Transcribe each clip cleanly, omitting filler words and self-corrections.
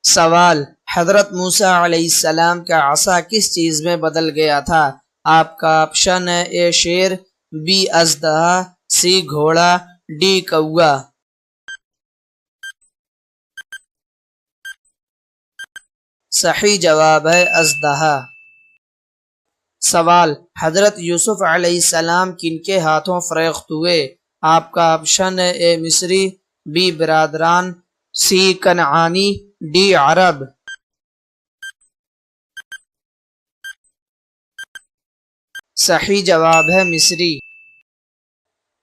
سوال، حضرت موسیٰ علیہ السلام کا عصا کس چیز میں بدل گیا تھا؟ آپ کا آپشن ہے: اے شیر، بی اژدہا، سی گھوڑا، ڈی کوا۔ صحیح جواب ہے اژدہا۔ سوال، حضرت یوسف علیہ السلام کن کے ہاتھوں فریخت ہوئے؟ آپ کا آپشن ہے: اے مصری، بی برادران، سی کنعانی، ڈی عرب۔ صحیح جواب ہے مصری۔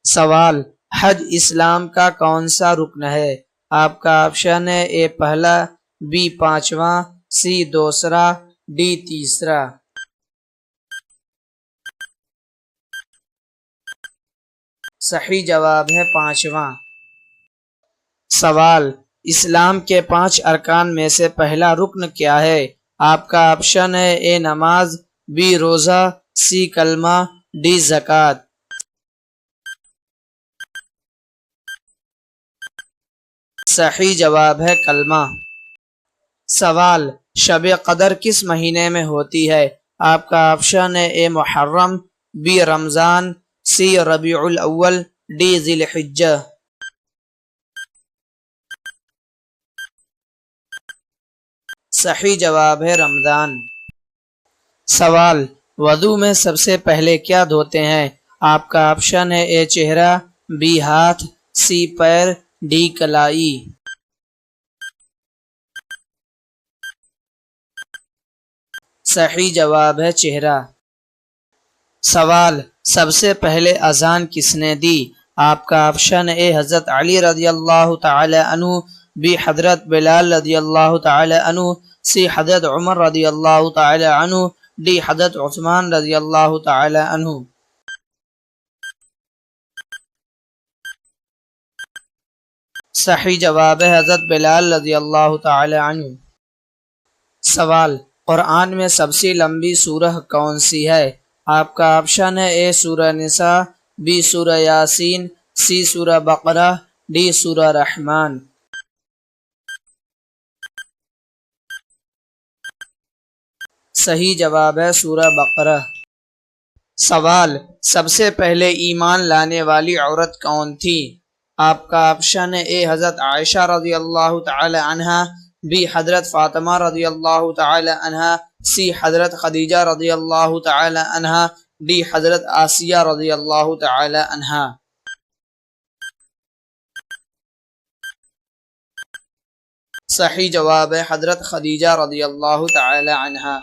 سوال، حج اسلام کا کون سا رکن ہے؟ آپ کا آپشن ہے: اے پہلا، بی پانچواں، سی دوسرا، ڈی تیسرا۔ صحیح جواب ہے پانچواں۔ سوال، اسلام کے 5 ارکان میں سے پہلا رکن کیا ہے؟ آپ کا آپشن ہے: اے نماز، بی روزہ، سی کلمہ، ڈی زکوٰۃ۔ صحیح جواب ہے کلمہ۔ سوال، شب قدر کس مہینے میں ہوتی ہے؟ آپ کا آپشن ہے: اے محرم، بی رمضان، سی ربیع الاول، ڈی ذی الحجہ۔ صحیح جواب ہے رمضان۔ سوال، وضو میں سب سے پہلے کیا دھوتے ہیں؟ آپ کا آپشن ہے: اے چہرہ، بی ہاتھ، سی پیر، ڈی کلائی۔ صحیح جواب ہے چہرہ۔ سوال، سب سے پہلے اذان کس نے دی؟ آپ کا آپشن: اے حضرت علی رضی اللہ تعالی عنہ، بی حضرت بلال رضی اللہ تعالی عنہ، سی حضرت عمر رضی اللہ تعالی عنہ، ڈی حضرت عثمان رضی اللہ تعالی عنہ۔ صحیح جواب ہے حضرت بلال رضی اللہ تعالی عنہ۔ سوال، قرآن میں سب سے لمبی سورہ کون سی ہے؟ آپ کا آپشن ہے: اے سورہ نساء، بی سورہ یاسین، سی سورہ بقرہ، ڈی سورہ رحمان۔ صحیح جواب ہے سورہ بقرہ۔ سوال، سب سے پہلے ایمان لانے والی عورت کون تھی؟ آپ کا آپشن ہے: اے حضرت عائشہ رضی اللہ تعالی عنہا، بی حضرت فاطمہ رضی اللہ تعالی عنہا، سی حضرت خدیجہ رضی اللہ تعالی عنہا، ڈی حضرت آسیہ رضی اللہ تعالی عنہا۔ صحیح جواب ہے حضرت خدیجہ رضی اللہ تعالی عنہا۔